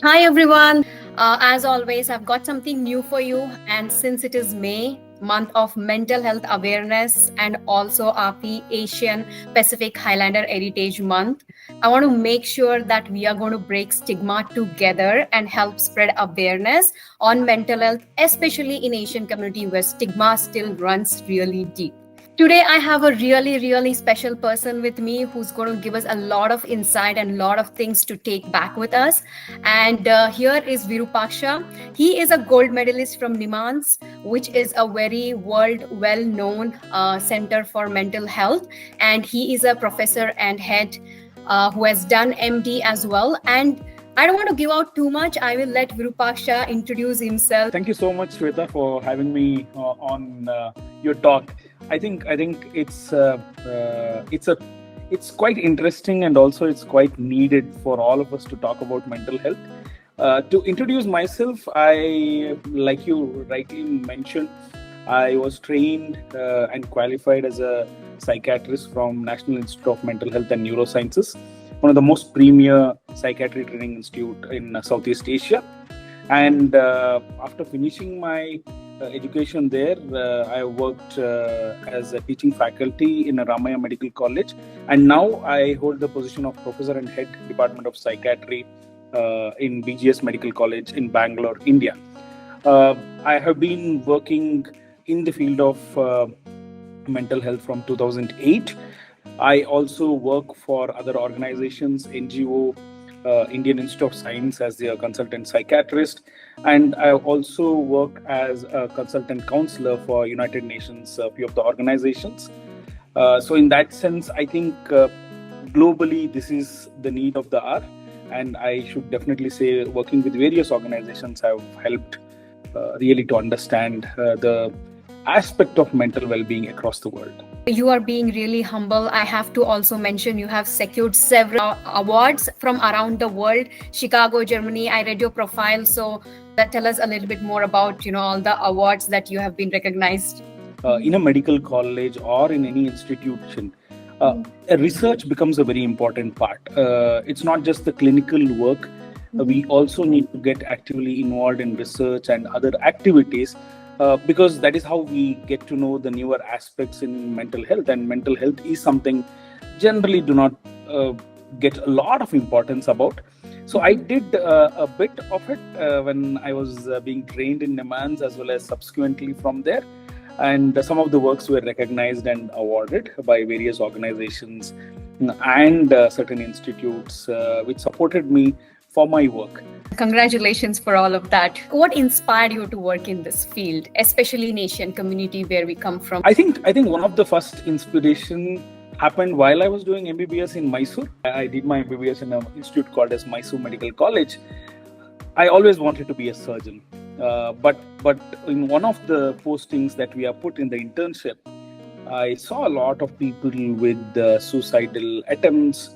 Hi everyone. As always, I've got something new for you. And since it is May, month of mental health awareness and also API Asian Pacific Highlander Heritage Month, I want to make sure that we are going to break stigma together and help spread awareness on mental health, especially in Asian community where stigma still runs really deep. Today, I have a really, really special person with me who's going to give us a lot of insight and a lot of things to take back with us. And here is Virupaksha. He is a gold medalist from NIMANS, which is a very world well known center for mental health. And he is a professor and head who has done MD as well. And I don't want to give out too much. I will let Virupaksha introduce himself. Thank you so much, Shweta, for having me on your talk. I think it's quite interesting, and also it's quite needed for all of us to talk about mental health. To introduce myself, like you rightly mentioned, I was trained and qualified as a psychiatrist from National Institute of Mental Health and Neurosciences, one of the most premier psychiatry training institute in Southeast Asia. And after finishing my education there, I worked as a teaching faculty in Ramaya Medical College, and now I hold the position of professor and head Department of Psychiatry in BGS Medical College in Bangalore, India. I have been working in the field of mental health from 2008. I also work for other organizations, NGO, Indian Institute of Science as a consultant psychiatrist, and I also work as a consultant counselor for United Nations, a few of the organizations. So in that sense, I think globally this is the need of the hour, and I should definitely say working with various organizations have helped really to understand the aspect of mental well-being across the world. You are being really humble. I have to also mention you have secured several awards from around the world. Chicago, Germany. I read your profile, so that tell us a little bit more about all the awards that you have been recognized. In a medical college or in any institution, research becomes a very important part. It's not just the clinical work. We also need to get actively involved in research and other activities, because that is how we get to know the newer aspects in mental health. And mental health is something generally do not get a lot of importance about. So I did a bit of it when I was being trained in NIMANS, as well as subsequently from there. And some of the works were recognized and awarded by various organizations and certain institutes which supported me for my work. Congratulations for all of that. What inspired you to work in this field, especially in Asian community where we come from? I think one of the first inspiration happened while I was doing MBBS in Mysore. I did my MBBS in an institute called as Mysore Medical College. I always wanted to be a surgeon, but in one of the postings that we are put in the internship, I saw a lot of people with suicidal attempts,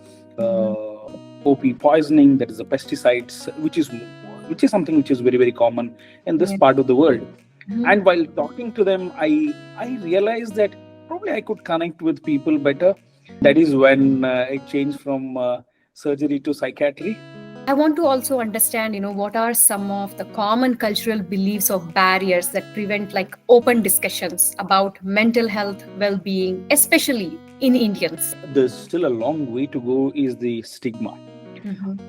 OP poisoning, that is the pesticides, which is something which is very, very common in this part of the world. And while talking to them, I realized that probably I could connect with people better. That is when it changed from surgery to psychiatry. I want to also understand, what are some of the common cultural beliefs or barriers that prevent open discussions about mental health well-being, especially in Indians? There's still a long way to go is the stigma.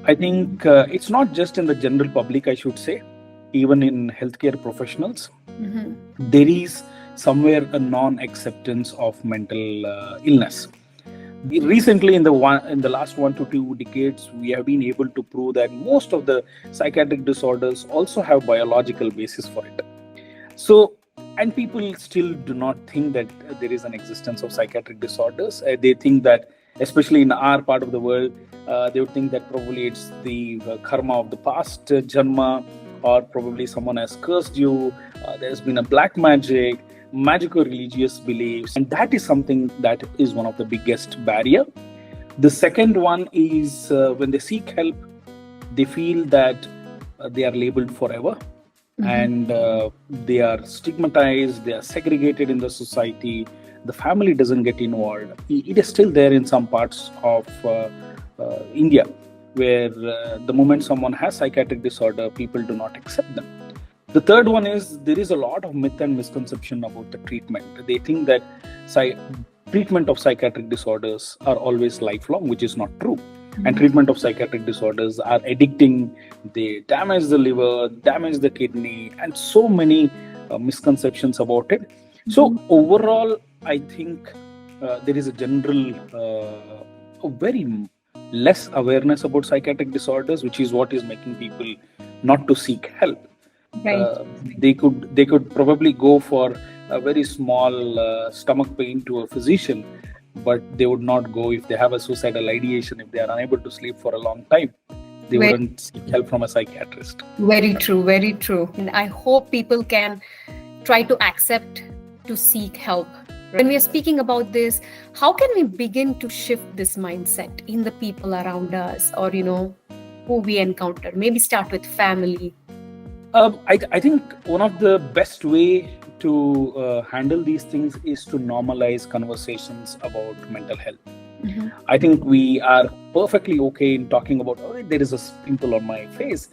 I think it's not just in the general public, I should say, even in healthcare professionals. There is somewhere a non-acceptance of mental illness. Recently, in the last 1 to 2 decades, we have been able to prove that most of the psychiatric disorders also have biological basis for it. So, and people still do not think that there is an existence of psychiatric disorders. They think that, especially in our part of the world, they would think that probably it's the karma of the past janma, or probably someone has cursed you. There's been a black magical religious beliefs, and that is something that is one of the biggest barrier. The second one is when they seek help, they feel that they are labeled forever, and they are stigmatized, they are segregated in the society. The family doesn't get involved. It is still there in some parts of India. where the moment someone has psychiatric disorder, people do not accept them. The third one is there is a lot of myth and misconception about the treatment. They think that treatment of psychiatric disorders are always lifelong, which is not true. And treatment of psychiatric disorders are addicting. They damage the liver, damage the kidney, and so many misconceptions about it. So overall, I think there is a general, very less awareness about psychiatric disorders, which is what is making people not to seek help. Right. They could probably go for a very small stomach pain to a physician, but they would not go if they have a suicidal ideation, if they are unable to sleep for a long time. They wouldn't seek help from a psychiatrist. Very true, very true. And I hope people can try to accept to seek help. When we are speaking about this, how can we begin to shift this mindset in the people around us, or who we encounter? Maybe start with family. I think one of the best way to handle these things is to normalize conversations about mental health. I think we are perfectly okay in talking about, there is a pimple on my face,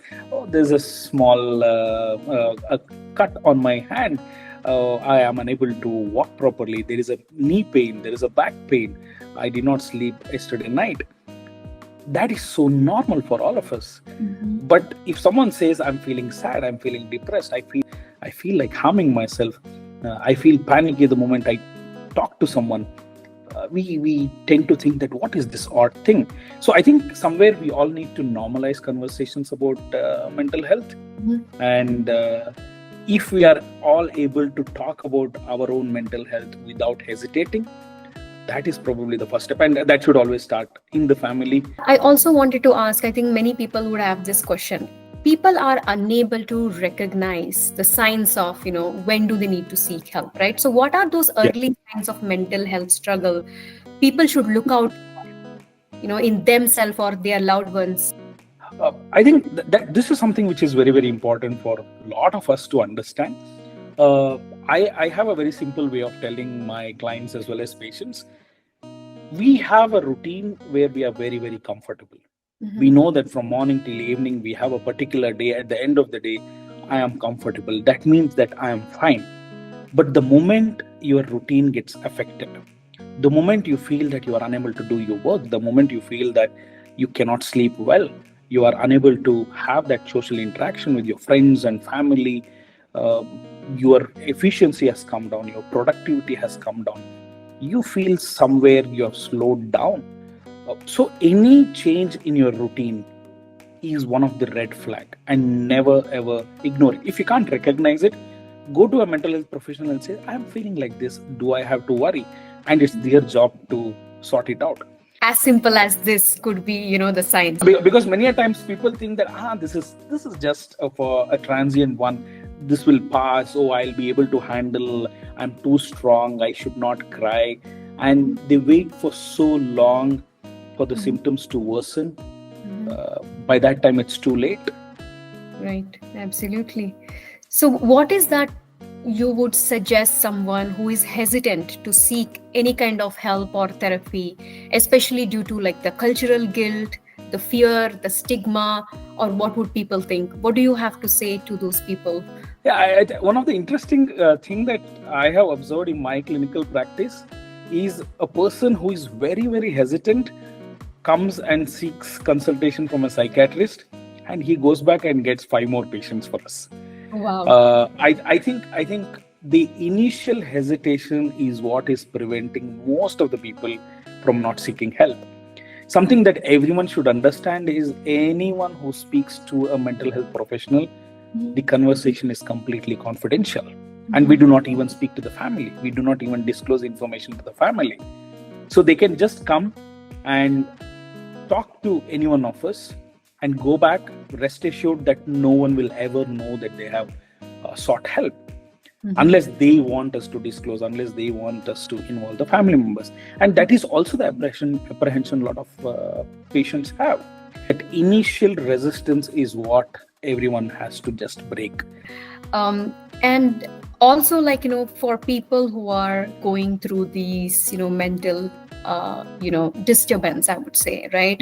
there's a small a cut on my hand, I am unable to walk properly, there is a knee pain, there is a back pain, I did not sleep yesterday night. That is so normal for all of us. But if someone says, I'm feeling sad, I'm feeling depressed, I feel like harming myself, I feel panicky the moment I talk to someone, we tend to think that what is this odd thing? So I think somewhere we all need to normalize conversations about mental health. And if we are all able to talk about our own mental health without hesitating, that is probably the first step, and that should always start in the family. I also wanted to ask, I think many people would have this question. People are unable to recognize the signs of, when do they need to seek help, right? So what are those early signs of mental health struggle people should look out, in themselves or their loved ones? I think that this is something which is very, very important for a lot of us to understand. I have a very simple way of telling my clients as well as patients. We have a routine where we are very, very comfortable. We know that from morning till evening, we have a particular day. At the end of the day, I am comfortable. That means that I am fine. But the moment your routine gets affected, the moment you feel that you are unable to do your work, the moment you feel that you cannot sleep well, you are unable to have that social interaction with your friends and family, your efficiency has come down, your productivity has come down, you feel somewhere you have slowed down. So any change in your routine is one of the red flag, and never ever ignore it. If you can't recognize it, go to a mental health professional and say, I'm feeling like this, do I have to worry? And it's their job to sort it out. As simple as this could be, the signs. Because many a times people think that this is just for a transient one, this will pass, I'll be able to handle, I'm too strong, I should not cry. And they wait for so long for the symptoms to worsen. By that time, it's too late. Right, absolutely. So what is that you would suggest someone who is hesitant to seek any kind of help or therapy, especially due to the cultural guilt, the fear, the stigma, or what would people think? What do you have to say to those people? Yeah, one of the interesting thing that I have observed in my clinical practice is a person who is very, very hesitant comes and seeks consultation from a psychiatrist, and he goes back and gets 5 more patients for us. Wow. I think the initial hesitation is what is preventing most of the people from not seeking help. Something that everyone should understand is anyone who speaks to a mental health professional, the conversation is completely confidential. And we do not even speak to the family. We do not even disclose information to the family. So they can just come and talk to any one of us and go back, rest assured that no one will ever know that they have sought help. Unless they want us to disclose, unless they want us to involve the family members. And that is also the apprehension a lot of patients have. That initial resistance is what everyone has to just break. And also, for people who are going through these, mental, disturbance, I would say, right?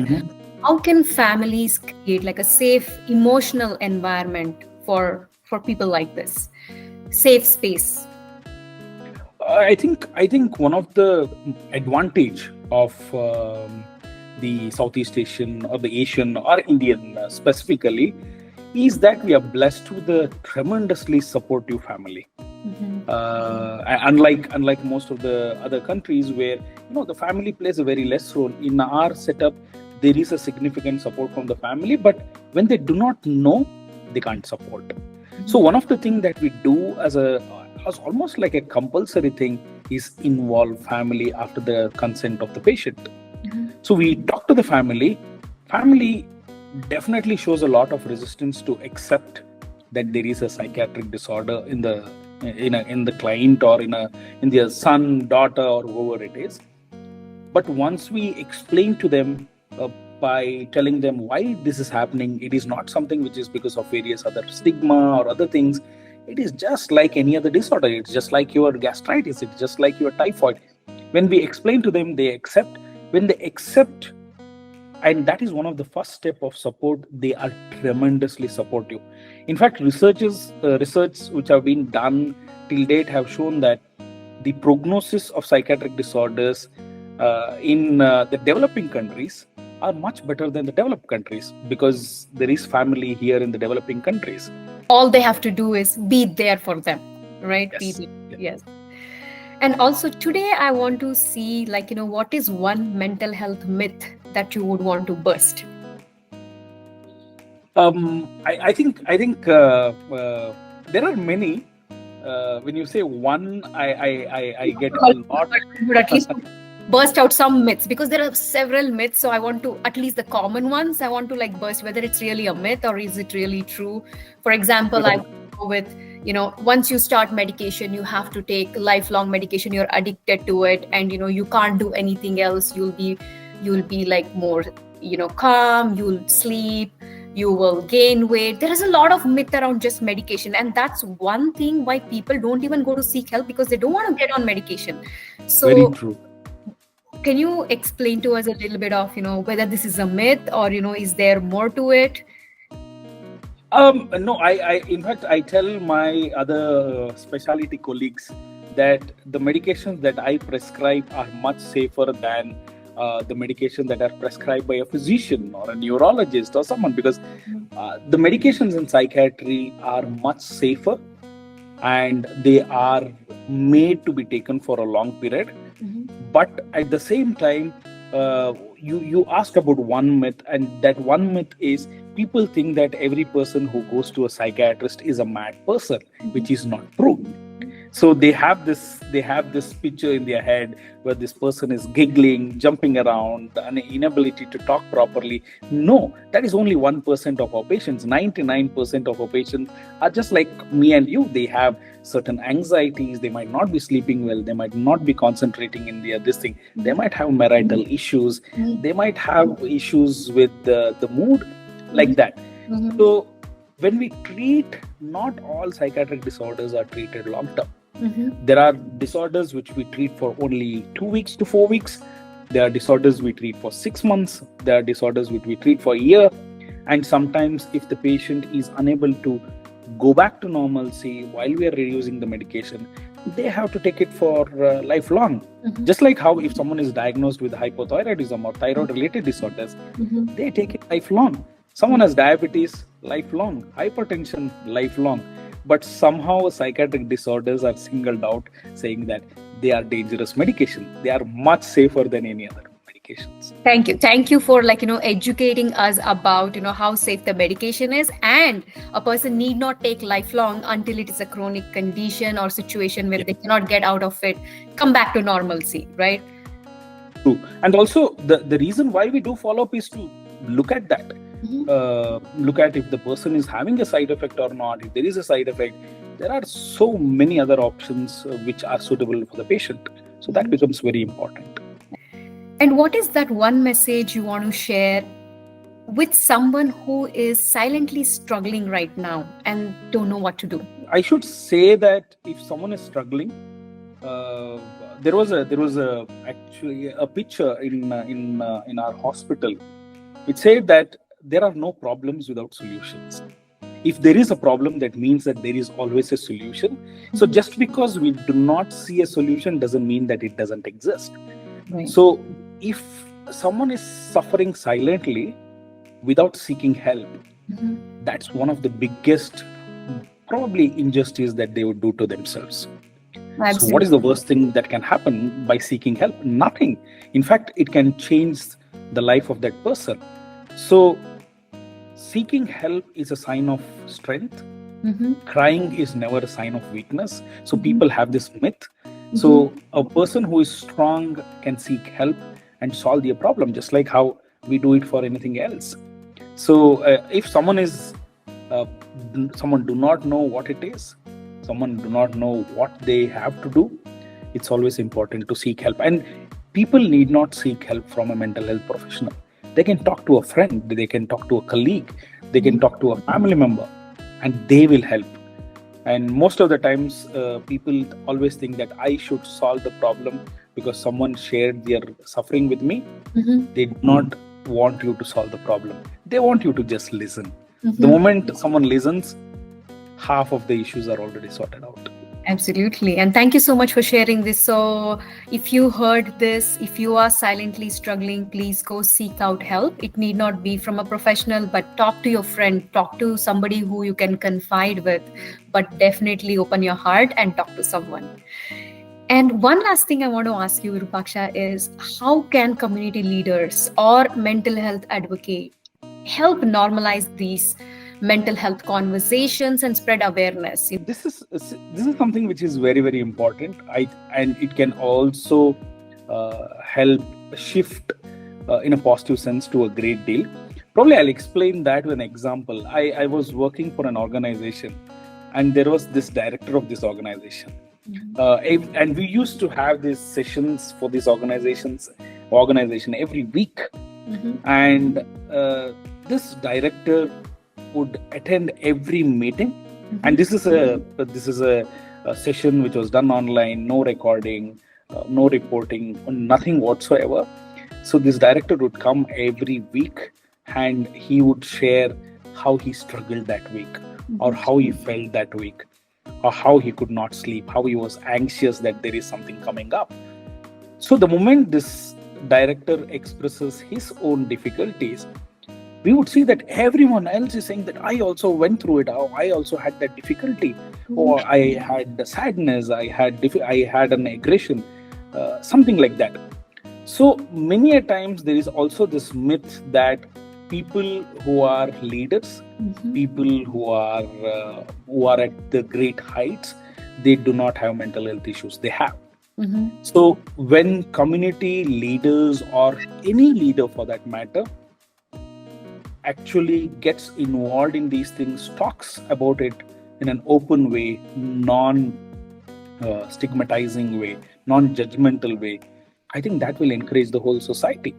how can families create like a safe emotional environment for people like this? Safe space. I think one of the advantage of the Southeast Asian or the Asian or Indian specifically is that we are blessed with a tremendously supportive family. Unlike most of the other countries where the family plays a very less role. In our setup, there is a significant support from the family, but when they do not know, they can't support. So one of the things that we do as almost like a compulsory thing is involve family after the consent of the patient. So we talk to the family. Family definitely shows a lot of resistance to accept that there is a psychiatric disorder in the client or in their son, daughter, or whoever it is. But once we explain to them by telling them why this is happening, it is not something which is because of various other stigma or other things. It is just like any other disorder. It's just like your gastritis. It's just like your typhoid. When we explain to them, they accept. When they accept, and that is one of the first step of support, they are tremendously supportive. In fact, research which have been done till date have shown that the prognosis of psychiatric disorders in the developing countries are much better than the developed countries because there is family here in the developing countries. All they have to do is be there for them, right? Yes. Be there. Yes. And also today I want to see what is one mental health myth that you would want to burst? I think there are many. When you say one, I get a lot. But at least burst out some myths, because there are several myths. So I want to, at least the common ones, I want to burst whether it's really a myth or is it really true. For example, I go with, once you start medication, you have to take lifelong medication. You're addicted to it, and you can't do anything else. You'll be more calm. You'll sleep. You will gain weight. There is a lot of myth around just medication, and that's one thing why people don't even go to seek help, because they don't want to get on medication. So very true. Can you explain to us a little bit of whether this is a myth or is there more to it? No, I in fact I tell my other specialty colleagues that the medications that I prescribe are much safer than the medication that are prescribed by a physician or a neurologist or someone, because the medications in psychiatry are much safer and they are made to be taken for a long period. But at the same time, you asked about one myth, and that one myth is people think that every person who goes to a psychiatrist is a mad person, which is not true. So they have this picture in their head where this person is giggling, jumping around, the inability to talk properly. No, that is only 1% of our patients. 99% of our patients are just like me and you. They have certain anxieties. They might not be sleeping well. They might not be concentrating in this thing. They might have marital issues. They might have issues with the mood, like that. So when we treat, not all psychiatric disorders are treated long term. There are disorders which we treat for only 2 weeks to 4 weeks. There are disorders we treat for 6 months. There are disorders which we treat for a year. And sometimes if the patient is unable to go back to normalcy while we are reducing the medication, they have to take it for lifelong. Just like how if someone is diagnosed with hypothyroidism or thyroid related disorders, they take it lifelong. Someone has diabetes, lifelong. Hypertension, lifelong. But somehow psychiatric disorders are singled out, saying that they are dangerous medication. They are much safer than any other medications. Thank you for educating us about how safe the medication is, and a person need not take lifelong until it is a chronic condition or situation where they cannot get out of it, come back to normalcy, right? True. And also the reason why we do follow up is to look at that. Look at if the person is having a side effect or not. If there is a side effect, there are so many other options which are suitable for the patient. So that becomes very important. And what is that one message you want to share with someone who is silently struggling right now and don't know what to do? I should say that if someone is struggling, there was actually a picture in our hospital which said that there are no problems without solutions. If there is a problem, that means that there is always a solution. So just because we do not see a solution doesn't mean that it doesn't exist. Right. So if someone is suffering silently without seeking help, that's one of the biggest, probably, injustice that they would do to themselves. So what is the worst thing that can happen by seeking help? Nothing. In fact, it can change the life of that person. So seeking help is a sign of strength. Crying is never a sign of weakness. So people have this myth. So a person who is strong can seek help and solve their problem, just like how we do it for anything else. So if someone do not know what it is, someone do not know what they have to do, it's always important to seek help. And people need not seek help from a mental health professional. They can talk to a friend, they can talk to a colleague, they can talk to a family member, and they will help. And most of the times, people always think that I should solve the problem because someone shared their suffering with me. They do not want you to solve the problem. They want you to just listen. The moment someone listens, half of the issues are already sorted out. Absolutely. And thank you so much for sharing this. So if you heard this, if you are silently struggling, please go seek out help. It need not be from a professional, but talk to your friend, talk to somebody who you can confide with, but definitely open your heart and talk to someone. And one last thing I want to ask you, Virupaksha, is how can community leaders or mental health advocates help normalize these mental health conversations and spread awareness? This is something which is very, very important. And it can also help shift in a positive sense to a great deal. Probably I'll explain that with an example. I was working for an organization, and there was this director of this organization. And we used to have these sessions for this organization every week. And this director would attend every meeting. And this is a session which was done online, no recording, no reporting, nothing whatsoever. So this director would come every week, and he would share how he struggled that week, or how he felt that week, or how he could not sleep, how he was anxious that there is something coming up. So the moment this director expresses his own difficulties, we would see that everyone else is saying that I also went through it, or I also had that difficulty, or I had the sadness, I had an aggression, something like that. So many a times there is also this myth that people who are leaders, people who are at the great heights, they do not have mental health issues. They have. So when community leaders, or any leader for that matter, actually gets involved in these things, talks about it in an open way, non-stigmatizing way, non-judgmental way, I think that will encourage the whole society.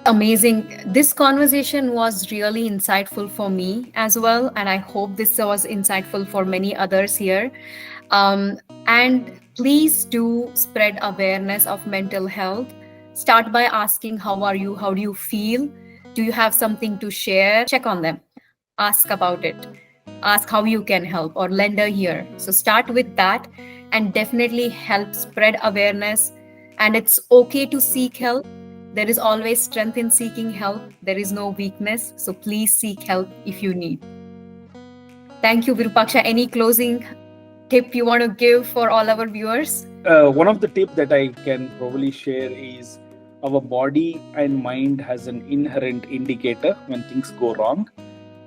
Amazing. This conversation was really insightful for me as well, and I hope this was insightful for many others here. And please do spread awareness of mental health. Start by asking, how are you? How do you feel? Do you have something to share? Check on them. Ask about it. Ask how you can help, or lend a ear. So start with that, and definitely help spread awareness. And it's okay to seek help. There is always strength in seeking help. There is no weakness. So please seek help if you need. Thank you, Virupaksha. Any closing tip you want to give for all our viewers? One of the tips that I can probably share is, our body and mind has an inherent indicator when things go wrong.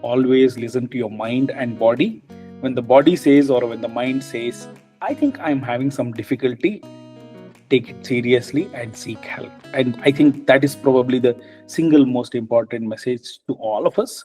Always listen to your mind and body. When the body says, or when the mind says, I think I'm having some difficulty, take it seriously and seek help. And I think that is probably the single most important message to all of us.